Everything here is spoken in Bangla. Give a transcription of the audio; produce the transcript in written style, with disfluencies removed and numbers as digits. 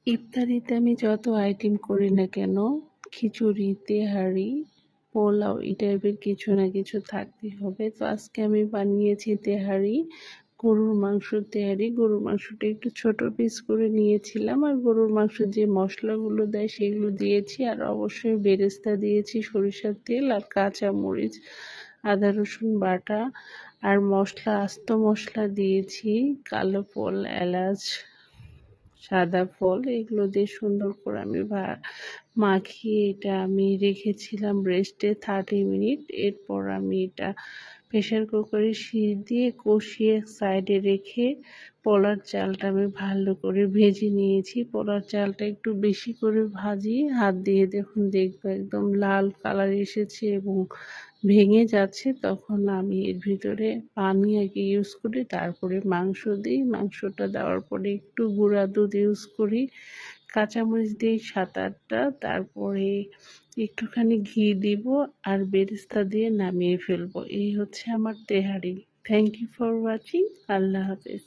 ইফতারিতে আমি যত আইটেম করি না কেন, খিচুড়ি, তেহারি, পোলাও এই টাইপের কিছু না কিছু থাকতেই হবে। তো আজকে আমি বানিয়েছি তেহারি, গরুর মাংসর তেহারি। গরুর মাংসটা একটু ছোট পিস করে নিয়েছিলাম, আর গরুর মাংসের যে মশলাগুলো দেয় সেগুলো দিয়েছি, আর অবশ্যই বেরেস্তা দিয়েছি, সরিষার তেল আর কাঁচা মরিচ, আদা রসুন বাটা, আর মশলা আস্ত মশলা দিয়েছি, কালো ফল, এলাচ, সাদা ফল, এগুলো দিয়ে সুন্দর করে আমি মাখিয়ে এটা আমি রেখেছিলাম রেস্টে 30 মিনিট। এরপর আমি এটা প্রেশার কুকারে সিটি দিয়ে কষিয়ে সাইডে রেখে পোলার চালটা আমি ভালো করে ভেজে নিয়েছি। পোলার চালটা একটু বেশি করে ভাজি, হাত দিয়ে দেখবো একদম লাল কালার এসেছে এবং ভেঙে যাচ্ছে, তখন আমি এর ভিতরে পানি আগে ইউজ করি, তারপরে মাংস দিই। মাংসটা দেওয়ার পরে একটু গুঁড়া দুধ ইউজ করি, কাঁচামরিচ দিই 7-8টা, তারপরে একটুখানি ঘি দিব আর বেরেস্তা দিয়ে নামিয়ে ফেলবো। এই হচ্ছে আমার tehari. Thank you for watching. Allah হাফেজ।